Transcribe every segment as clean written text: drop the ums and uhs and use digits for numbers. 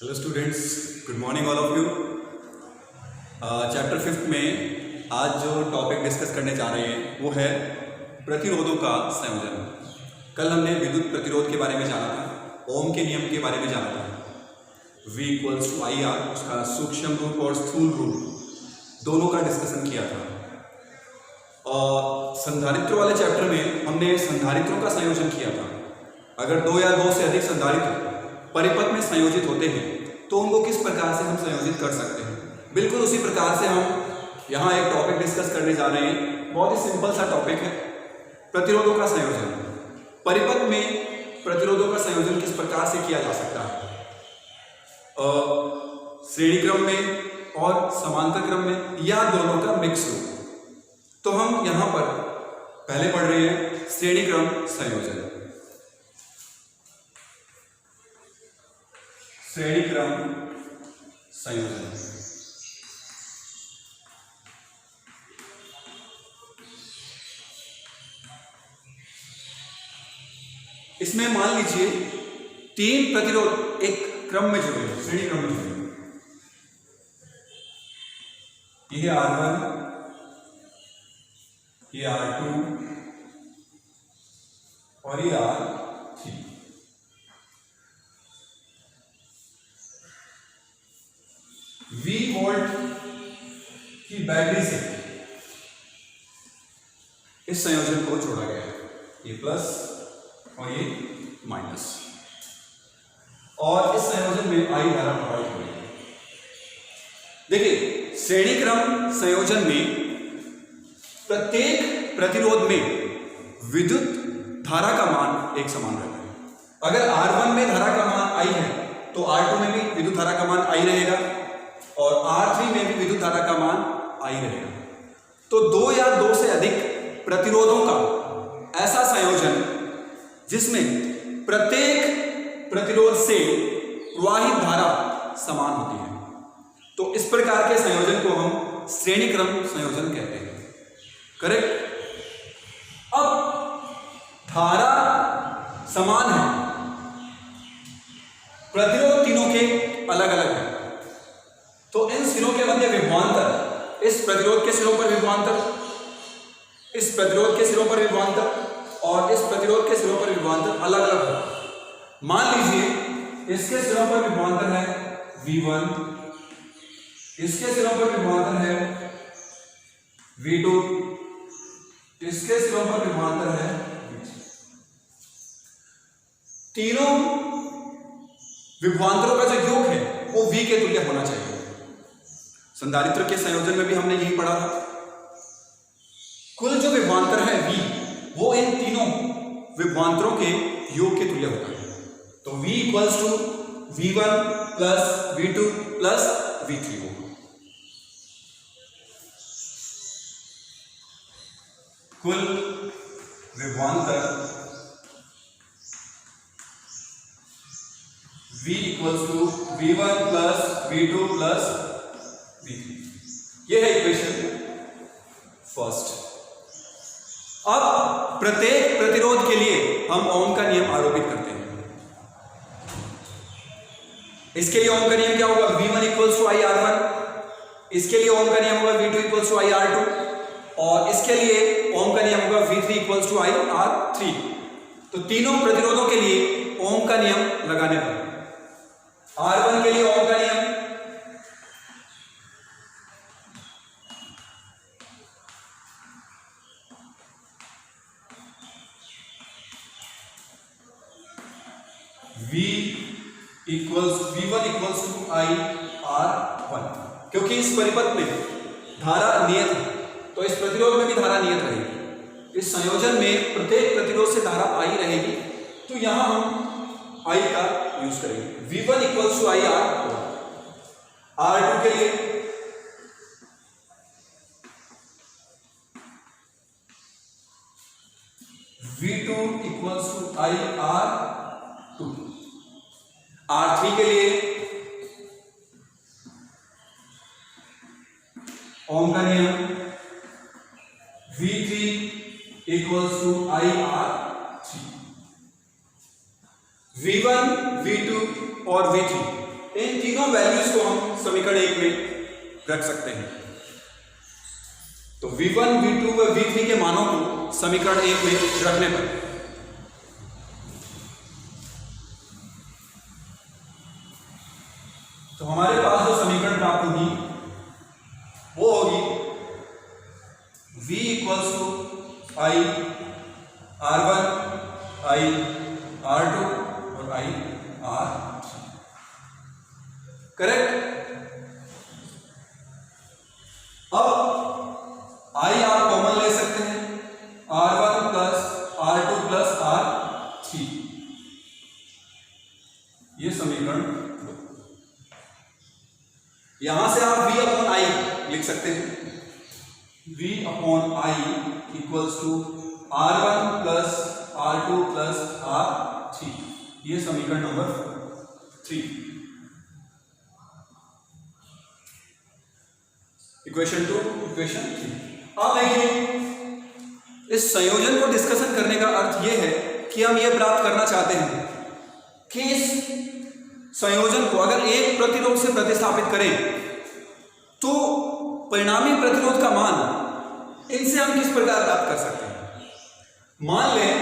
Hello students, good morning all of you. Chapter 5 में आज जो टॉपिक डिस्कस करने जा रहे हैं वो है प्रतिरोधों का संयोजन। कल हमने विद्युत प्रतिरोध के बारे में जाना था, ओम के नियम के बारे में जाना था। V equals to I R, उसका सूक्ष्म रूप और स्थूल रूप दोनों का डिस्कशन किया था। और संधारित्र वाले चैप्टर में हमने संधारित्रों का संयोजन किया था। अगर दो या दो से अधिक संधारित्र परिपथ में संयोजित होते हैं तो उनको किस प्रकार से हम संयोजित कर सकते हैं। बिल्कुल उसी प्रकार से हम यहाँ एक टॉपिक डिस्कस करने जा रहे हैं। बहुत ही सिंपल सा टॉपिक है, प्रतिरोधों का संयोजन। परिपथ में प्रतिरोधों का संयोजन किस प्रकार से किया जा सकता है, श्रेणी क्रम में और समांतर क्रम में, या दोनों का मिक्स रूप। तो हम यहाँ पर पहले पढ़ रहे हैं श्रेणी क्रम संयोजन। श्रेणी क्रम संयोजन इसमें मान लीजिए तीन प्रतिरोध एक क्रम में जुड़े, श्रेणी क्रम में जुड़े। ये R1, ये R2 और ये R3। V वोल्ट की बैटरी से इस संयोजन को जोड़ा गया है, ये प्लस और ये माइनस, और इस संयोजन में I धारा प्रवाहित हो रही है। देखिए, श्रेणी क्रम संयोजन में प्रत्येक प्रतिरोध में विद्युत धारा का मान एक समान रहता है। अगर R1 में धारा का मान I है तो R2 में भी विद्युत धारा का मान I रहेगा और R3 में भी विद्युत धारा का मान I रहेगा। तो दो या दो से अधिक प्रतिरोधों का ऐसा संयोजन जिसमें प्रत्येक प्रतिरोध से प्रवाहित धारा समान होती है, तो इस प्रकार के संयोजन को हम श्रेणी क्रम संयोजन कहते हैं। करेक्ट। अब धारा समान है, प्रतिरोध तीनों के अलग अलग है, तो इन सिरों के मध्य विभवांतर, इस प्रतिरोध के सिरों पर विभवांतर, इस प्रतिरोध के सिरों पर विभवांतर और इस प्रतिरोध के सिरों पर विभवांतर अलग अलग है। मान लीजिए इसके सिरों पर विभवांतर है V1, इसके सिरों पर विभवांतर है V2, इसके सिरों पर विभवांतर है V3। तीनों विभवांतरों का जो योग है वो V के तुल्य होना चाहिए। संधारित्र के संयोजन में भी हमने यही पढ़ा था। कुल जो विभवांतर है V, वो इन तीनों विभवांतरों के योग के तुल्य होता है। तो V equals to V1 plus V2 plus V3 होगा। कुल विभवांतर V equals to V1 plus V2 plus V3। यह है इक्वेशन फर्स्ट। अब प्रत्येक प्रतिरोध के लिए हम ओम का नियम आरोपित करते हैं। इसके लिए ओम का नियम क्या होगा? V1 इक्वल्स टू IR1, इसके लिए ओम का नियम होगा V2 इक्वल्स टू IR2, और इसके लिए ओम का नियम होगा V3 इक्वल्स टू IR3। तो तीनों प्रतिरोधों के लिए ओम का नियम लगाने पर R1 के लिए ओम का नियम, V1 इक्वल्स टू IR1, क्योंकि इस परिपथ में धारा नियत है तो इस प्रतिरोध में भी धारा नियत रहेगी। इस संयोजन में प्रत्येक प्रतिरोध से धारा I रहेगी, तो यहां हम I का यूज करेंगे। V1 equals to IR2। R2 के लिए V2 equals to IR2। R3 के लिए ओम का नियम V3 equals to IR3। V1, V2 और V3 इन तीनों वैल्यूज को हम समीकरण 1 में रख सकते हैं। तो V1, V2 व V3 के मानों को समीकरण 1 में रखने पर तो हमारे पास जो समीकरण प्राप्त होगी वो होगी V equals to I R1, I R2 और I R3। करेक्ट। अब I आप कॉमन ले सकते हैं, R1 plus R2 plus R3, ये समीकरण। यहां से आप V अपॉन I लिख सकते हैं, V upon I equals to R1 plus R2 plus R3, ये समीकरण नंबर 3। Equation 2, equation 3। अब देखिए इस संयोजन को डिस्कशन करने का अर्थ यह है कि हम यह प्राप्त करना चाहते हैं कि इस संयोजन को अगर एक प्रतिरोध से प्रतिस्थापित करें तो परिणामी प्रतिरोध का मान इनसे हम किस प्रकार प्राप्त कर सकते हैं। मान लें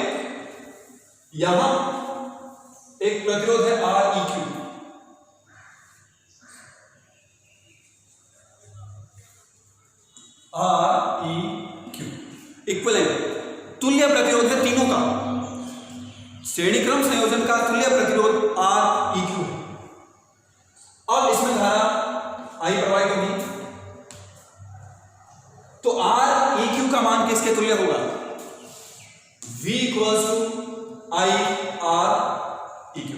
यहां एक प्रतिरोध है Req, Req इक्विवेलेंट तुल्य प्रतिरोध है तीनों का। श्रेणी क्रम संयोजन का तुल्य प्रतिरोध Req है। अब इसमें धारा I प्रवाहित होगी, तो Req का मान किसके तुल्य होगा? V equals to I Req।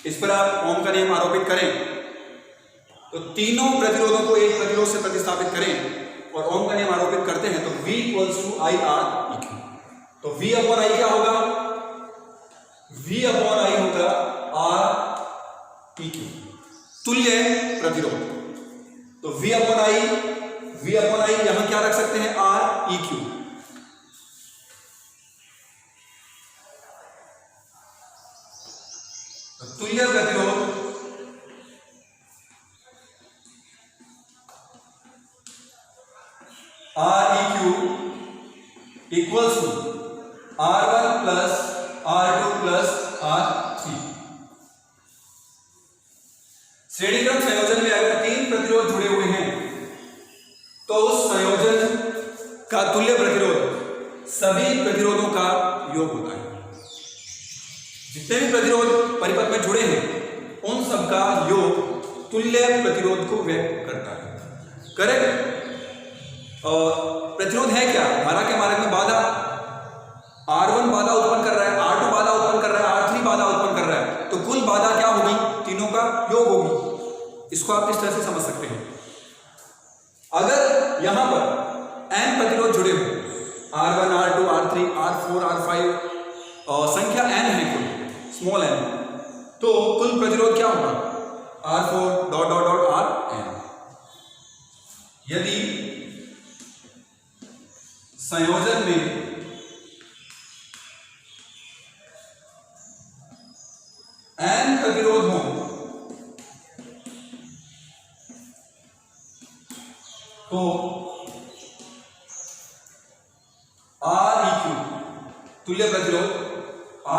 इस पर आप ओम का नियम आरोपित करें तो तीनों प्रतिरोधों को एक प्रतिरोध से प्रतिस्थापित करें और ओम का नियम आरोपित करते हैं तो V equals to I Req। तो V अपॉन I क्या होगा? V अपॉन I होगा Req, तुल्य प्रतिरोध। तो V अपॉन I यहां क्या रख सकते हैं? Req। तो तुल्य प्रतिरोध Req equals to R1 plus R2 plus R3। श्रेणी क्रम संयोजन में अगर तीन प्रतिरोध जुड़े हुए हैं तो उस संयोजन का तुल्य प्रतिरोध सभी प्रतिरोधों का योग होता है। जितने भी प्रतिरोध परिपथ में जुड़े हैं उन सब का योग तुल्य प्रतिरोध को व्यक्त करता है। करेक्ट। प्रतिरोध है क्या? धारा के मार्ग में बाधा, R1 बाधा उत्पन्न कर रहा है, R2 बाधा उत्पन्न कर रहा है, R3 बाधा उत्पन्न कर रहा है, तो कुल बाधा क्या होगी? तीनों का योग होगी। इसको आप इस तरह से समझ सकते हैं। अगर यहां पर n प्रतिरोध जुड़े हो, R1 R2 R3 R4 R5 और संख्या n है कुल, स्मॉल n, तो कुल प्रतिरोध क्या होगा? R4 dot dot dot Rn। यदि संयोजन में n प्रतिरोध हो तो Req तुल्य प्रतिरोध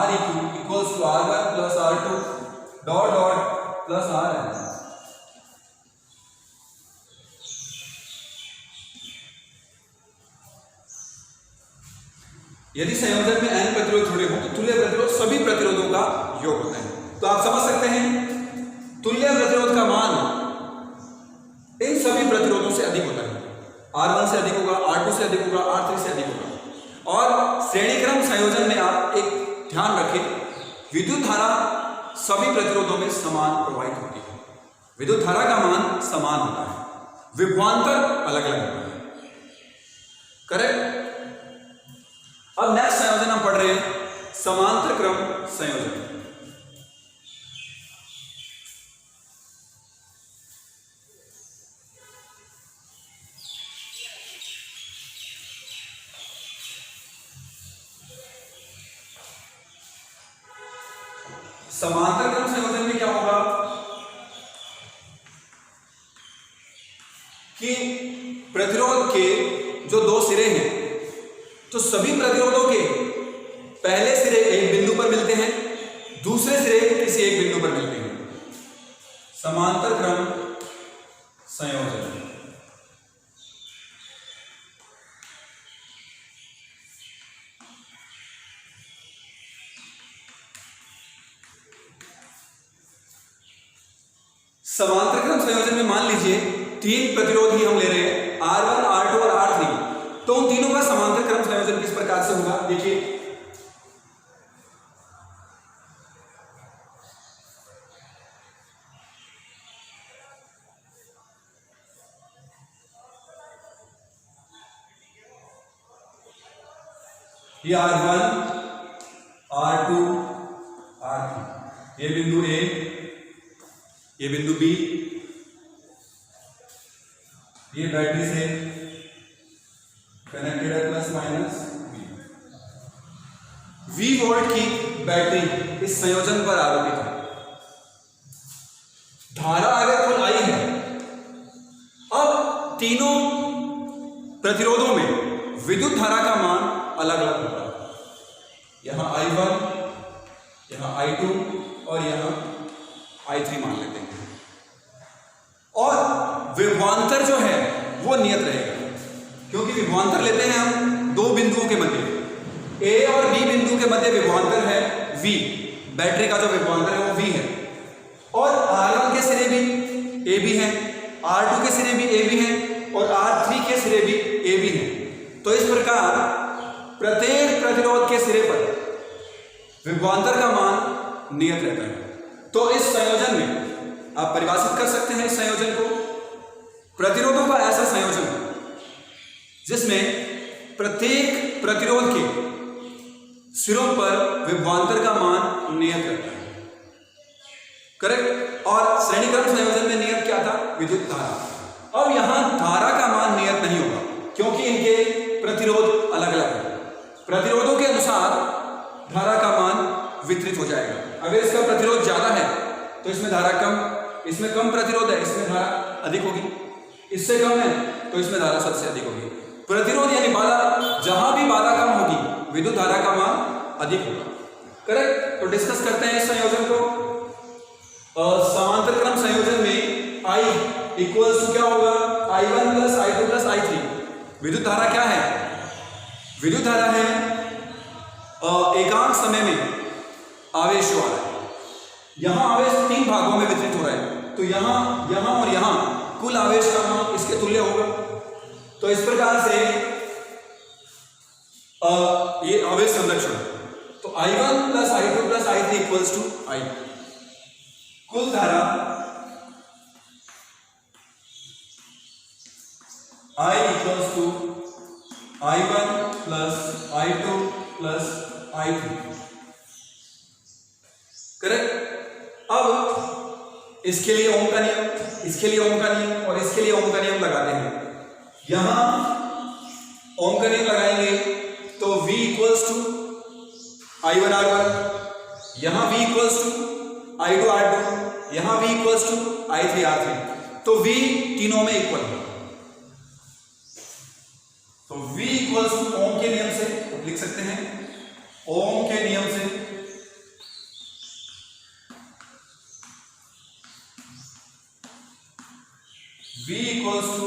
Req equals to R1 plus R2 dot dot plus Rn। यदि संयोजन में n प्रतिरोध जुड़े हो तो तुल्य प्रतिरोध सभी प्रतिरोधों का योग होता है। तो आप समझ सकते हैं तुल्य प्रतिरोध का मान इन सभी प्रतिरोधों से अधिक होता है। R1 से अधिक होगा, R2 से अधिक होगा, R3 से अधिक होगा। और श्रेणी क्रम संयोजन में आप एक ध्यान रखें, विद्युत धारा सभी प्रतिरोधों में समान प्रवाहित होती है। विद्युत धारा का मान समान होता है, विभवांतर अलग अलग होता है। करेक्ट। अब नेक्स्ट संयोजन हम पढ़ रहे हैं समांतर क्रम संयोजन। समांतर क्रम संयोजन में क्या होगा? प्रतिरोध के जो दो सिरे हैं, तो सभी प्रतिरोधों के पहले सिरे एक बिंदु पर मिलते हैं, दूसरे सिरे किसी एक बिंदु पर मिलते हैं। समांतर क्रम संयोजन। समांतर क्रम संयोजन में मान लीजिए 3 प्रतिरोध ही हम ले रहे हैं, R1, R2 और R3। तो उन तीनों का समांतर क्रम संयोजन किस प्रकार से होगा, देखिए। ये R1, R2, R3, ये बिंदु A, ये बिंदु B, ये बैटरी से कनेक्टेड है प्लस माइनस V वोल्ट की बैटरी इस संयोजन पर आरोपित है। धारा अगर कुल I है, अब तीनों प्रतिरोधों में विद्युत धारा का मान अलग अलग होगा। यहां I1, यहां I2 और यहां I3 मान लेते हैं, और विभवांतर जो है वो नियत रहेगा, क्योंकि विभवांतर लेते हैं हम दो बिंदुओं के मध्य। A और B बिंदु के मध्य विभवांतर है V, बैटरी का जो विभवांतर है वो V है, और R1 के सिरे भी AB है, R2 के सिरे भी AB है और R3 के सिरे भी AB है। तो इस प्रकार प्रत्येक प्रतिरोध के सिरे पर विभवांतर का मान नियत रहता है। तो इस संयोजन में आप परिभाषित कर सकते हैं इस संयोजन को, प्रतिरोधों का ऐसा संयोजन जिसमें प्रत्येक प्रतिरोध के सिरों पर विभवांतर का मान नियत रहता है। करेक्ट। और श्रेणी क्रम संयोजन में नियत क्या था, विद्युत धारा। अब यहां धारा का मान नियत नहीं होगा, क्योंकि इनके प्रतिरोध अलग अलग है। प्रतिरोधों के अनुसार धारा का मान वितरित हो जाएगा। अगर इसका प्रतिरोध ज्यादा है तो इसमें धारा कम, इसमें कम प्रतिरोध है इसमें धारा अधिक होगी, इससे कम है तो इसमें धारा सबसे अधिक होगी। प्रतिरोध यानी बाधा, जहां भी बाधा कम होगी विद्युत धारा का मान अधिक होगा। करेक्ट। तो डिस्कस करते हैं इस संयोजन को। समांतर क्रम संयोजन में I इक्वल्स टू क्या होगा, I1 plus I2 plus I3। विद्युत धारा क्या है, विद्युत धारा है एकांक समय में आवेश जो आ रहा है। यहां आवेश 3 भागों में वितरित हो रहा है, तो यहां और यहां कुल आवेश का मान इसके तुल्य होगा। तो इस प्रकार से ये आवेश संरक्षण, तो I1 plus I2 plus I3 equals to I। कुल धारा I equals to I1 plus I2 plus I3। Correct. अब इसके लिए ओम का नियम, इसके लिए ओम का नियम और इसके लिए ओम का नियम लगाते हैं। यहां ओम का नियम लगाएंगे तो V equals to I1 R1, यहां V equals to I2 R2, यहां V equals to I3 R3। तो V तीनों में इक्वल है, तो V इक्वल्स टू ओम के नियम से लिख सकते हैं, ओम के नियम से V equals to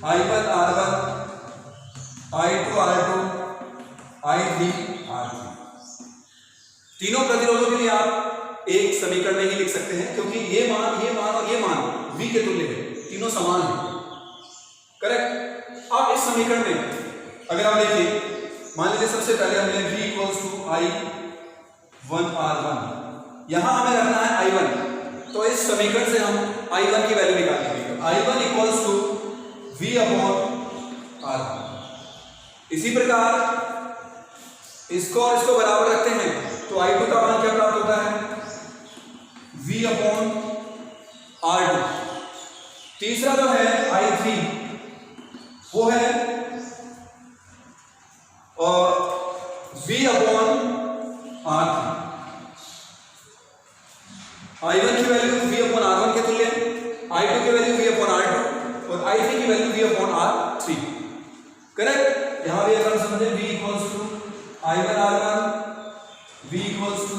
I1 R1, I2 R2, I3 R3। तीनों प्रतिरोधों के लिए आप एक समीकरण में ही लिख सकते हैं, क्योंकि ये मान और ये मान V के तुल्य है, तीनों समान है। करेक्ट। अब इस समीकरण में अगर आप देखें, मान लीजिए सबसे पहले हमने V equals to I1 R1, यहां हमें रखना है I1, तो इस समीकरण से हम I1 की वैल्यू निकालेंगे। I1 equals to V upon R1। इसी प्रकार इसको और इसको बराबर रखते हैं तो I2 का मान क्या प्राप्त होता है, V अपॉन R2। तीसरा जो है I3 वो है V अपॉन R3। I1 की वैल्यू V अपॉन R1 के तुल्य है, I2 की वैल्यू V अपॉन R2 और I3 की value V upon R3 correct. यहां भी अगर समझे V equals to I1 R1, V equals to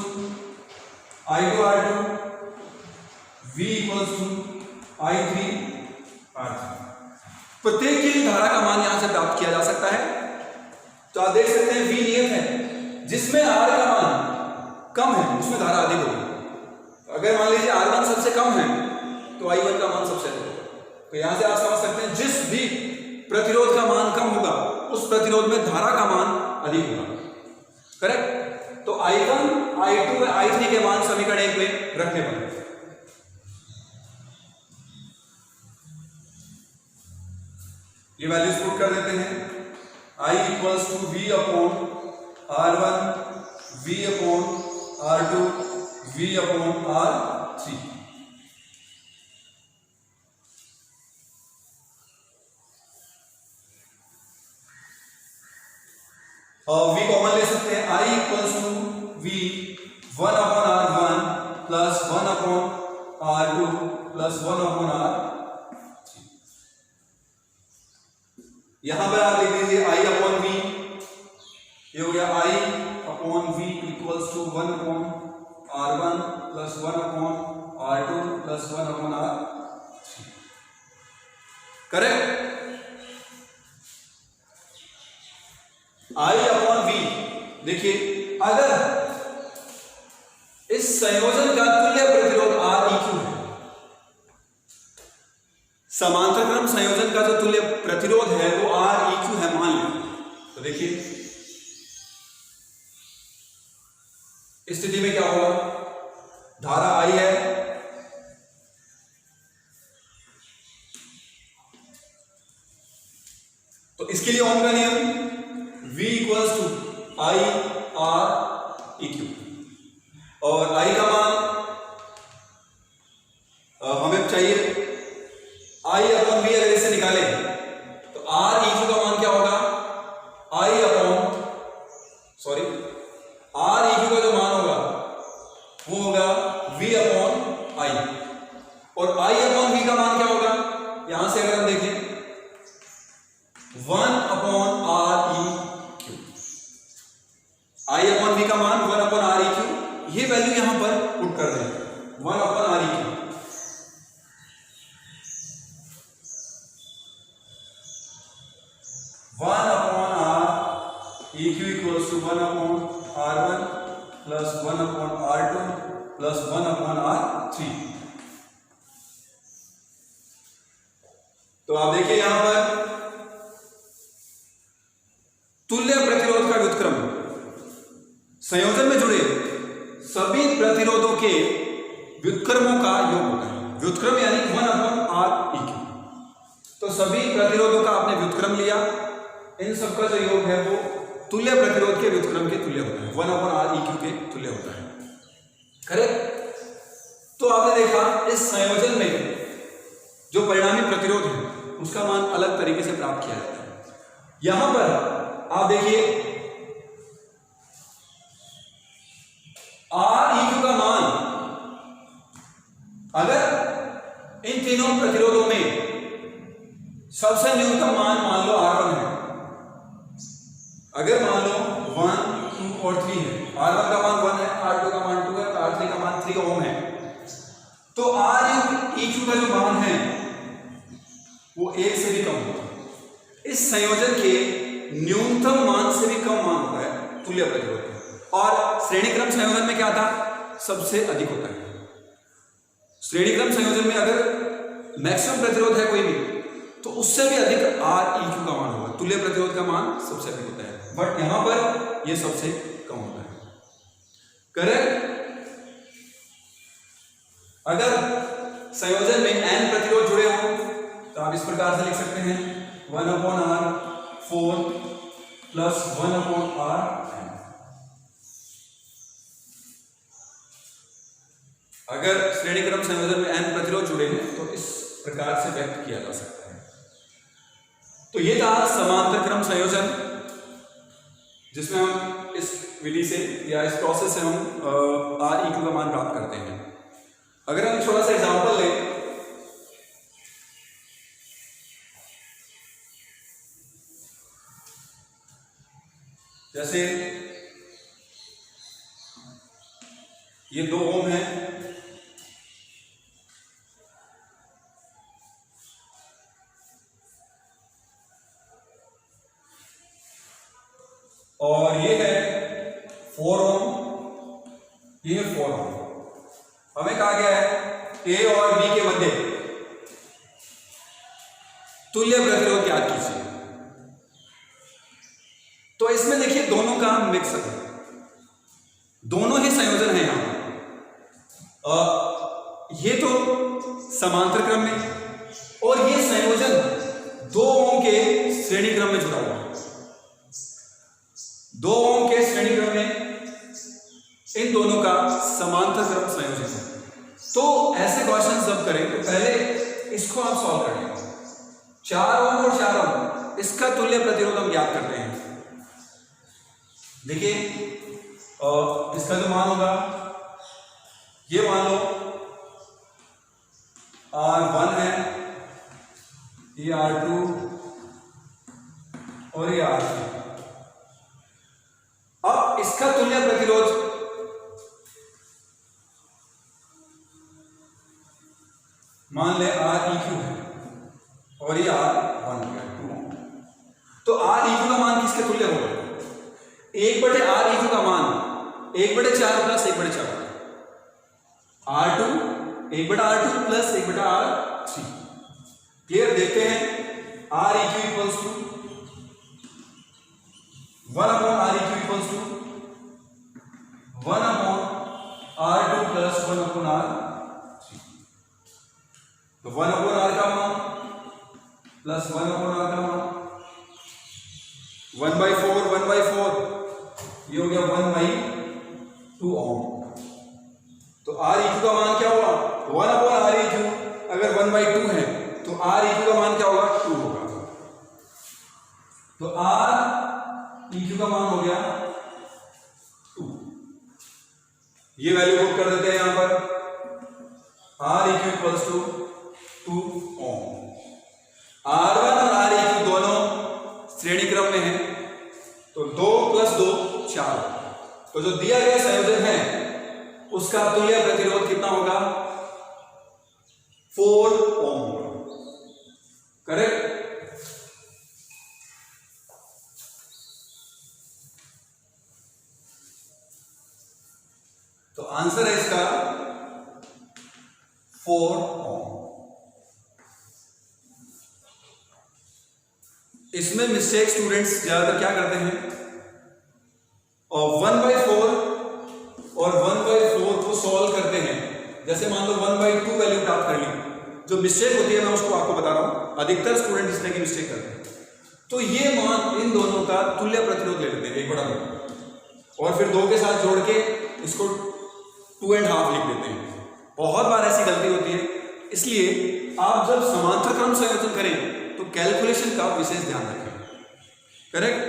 I2 R2, V equals to I3 R3। प्रत्येक की धारा का मान यहां से प्राप्त किया जा सकता है। तो आप देख सकते हैं V नियत है, जिसमें R का मान कम है उसमें धारा अधिक होगी। अगर मान लीजिए R1 सबसे कम है तो I1 का मान सबसे अधिक होगा। तो यहां से आप समझ सकते हैं जिस भी प्रतिरोध का मान कम होगा उस प्रतिरोध में धारा का मान अधिक होगा। करेक्ट। तो I1, I2 I3 के मान समीकरण 1 में रखने पर ये वैल्यूज पुट कर देते हैं। I equals to V upon R1, V upon R2, V upon R3। और V कॉमन ले सकते हैं। I equals to V 1 upon R1 plus 1 upon R2 plus 1 upon R। यहां पर आप लिख लीजिए I अपॉन V, ये हो गया I upon V equals to 1 upon R1 plus 1 upon R2 plus 1 upon R3। Correct. I upon V, देखिए अगर इस संयोजन का तुल्य प्रतिरोध Req है, समांतर क्रम संयोजन का जो तुल्य प्रतिरोध है वो Req है मान लें, तो देखिए इस स्थिति में क्या होगा, धारा I है, तो इसके लिए ओम का नियम V equals to I Req, और I का मान हमें चाहिए I अपॉन V। अगर इसे निकालें तो Req का मान क्या होगा, Req का जो मान होगा वो होगा V अपॉन I, और I अपॉन V का मान क्या होगा, यहां से अगर हम देखें 1 upon Req। I upon V का मान 1 अपॉन Req, ये वैल्यू यहां पर पुट कर दें 1 upon Req। Req equals to 1 upon R1 plus 1 upon R2 plus 1 upon R3। तो आप देखिए यहां पर तुल्य प्रतिरोध का व्युत्क्रम संयोजन में जुड़े सभी प्रतिरोधों के व्युत्क्रमों का योग होता है। व्युत्क्रम यानी 1 अपॉन Req। तो सभी प्रतिरोधों का आपने व्युत्क्रम लिया, इन सबका जो योग है वो तुल्य प्रतिरोध के व्युत्क्रम के तुल्य होता है, 1 अपॉन Req के तुल्य होता है। करेक्ट। तो आपने देखा इस संयोजन में जो परिणामी प्रतिरोध है उसका मान अलग तरीके से प्राप्त किया जाता है। यहां पर आप देखिए Req का मान अगर इन तीनों प्रतिरोधों में सबसे न्यूनतम मान लो R1 है, अगर मान लो 1, 2 और 3 है, R1 का मान 1 है, R2 का मान 2 है, R3 का मान 3 ओम है, तो Req का जो मान है वो 1 से भी कम होता है। इस संयोजन के न्यूनतम मान से भी कम मान होता है तुल्य प्रतिरोध का। और श्रेणीक्रम संयोजन में क्या था, सबसे अधिक होता है। श्रेणीक्रम संयोजन में अगर मैक्सिमम प्रतिरोध है कोई भी तो उससे भी अधिक Req का मान होगा, तुल्य प्रतिरोध का मान सबसे अधिक होता है, बट यहां पर यह सबसे कम होता है। करेक्ट। अगर संयोजन में n प्रतिरोध जुड़े हो तो आप इस प्रकार से लिख सकते हैं 1 upon R4 plus 1 upon R। अगर श्रेणीक्रम संयोजन में n प्रतिरोध जुड़े हैं तो इस प्रकार से व्यक्त किया जा सकता है। तो ये था समांतर क्रम संयोजन, जिसमें हम इस विधि से या इस प्रोसेस से हम Req का मान प्राप्त करते हैं। अगर हम थोड़ा सा एग्जांपल लें, जैसे ये 2 ओम है, और ये है 4 ओम, ये है 4 ओम। हमें कहा गया है ए और बी के मध्य तुल्य प्रतिरोध ज्ञात कीजिए। तो इसमें देखिए दोनों का मिक्सअप है, दोनों ही संयोजन है यहां। ये तो समांतर क्रम में और ये संयोजन 2 ओम के श्रेणी क्रम में जुड़ा हुआ है। 2 ओम के श्रेणी क्रम में इन दोनों का समांतर क्रम संयोजन है। तो ऐसे क्वेश्चन जब करें तो पहले इसको आप सॉल्व करें। 4 ओम और 4 ओम, इसका तुल्य प्रतिरोध हम ज्ञात करते हैं। देखिए इसका जो मान होगा, ये मान लो R1 है, ये R2 और ये R3। अब इसका तुल्य प्रतिरोध मान ले Req है और ये R1 है 2 ओम। तो Req का मान किसके तुल्य होगा? 1/Req का मान 1/4 plus 1/4, R2 1/R2 plus 1/R3। Clear? देखते हैं Req equals to 1/Req equals to 1/R2 plus 1/R3। तो 1/R का मान प्लस 1/R का मान 1/4 1/4, ये हो गया 1/2 ओम। तो Req का मान क्या होगा? 1/Req अगर 1/2 है तो Req का मान क्या होगा? 2 होगा। तो Req का मान हो गया 2। ये वैल्यू पुट कर देते हैं यहां पर, Req equals to 2 Om. R1 और Req दोनों श्रेणी क्रम में है, तो 2 + 2 4। तो जो दिया गया संयोजन है उसका तुल्य प्रतिरोध कितना होगा? 4 ओम होगा। करेक्ट? तो आंसर है इसका 4 ओम। इसमें मिस्टेक स्टूडेंट्स ज्यादातर क्या करते हैं, और 1/4 और 1/4 को सॉल्व करते हैं। जैसे मान लो 1/2 वैल्यू प्राप्त कर ली, जो मिस्टेक होती है मैं उसको आपको बता रहा हूं, अधिकतर स्टूडेंट इस तरह की मिस्टेक करते हैं। तो ये मान इन दोनों का तुल्य प्रतिरोध ले लेते हैं 1/2 और फिर 2 के साथ जोड़ के इसको 2.5 लिख देते हैं। बहुत बार ऐसी गलती होती है, इसलिए आप जब समांतर क्रम संयोजन करें तो कैलकुलेशन का विशेष ध्यान रखें। करेक्ट?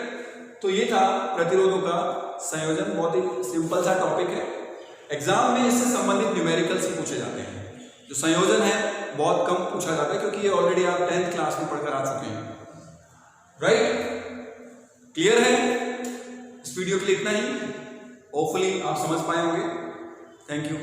तो ये था प्रतिरोधों का संयोजन। बहुत ही सिंपल सा टॉपिक है, एग्जाम में इससे संबंधित न्यूमेरिकल्स ही पूछे जाते हैं। जो संयोजन है बहुत कम पूछा जाता है क्योंकि ये ऑलरेडी आप 10th क्लास में पढ़कर आ चुके हैं। राइट? क्लियर है? इस वीडियो के लिए इतना ही। होपफुली आप समझ पाए होंगे। Thank you.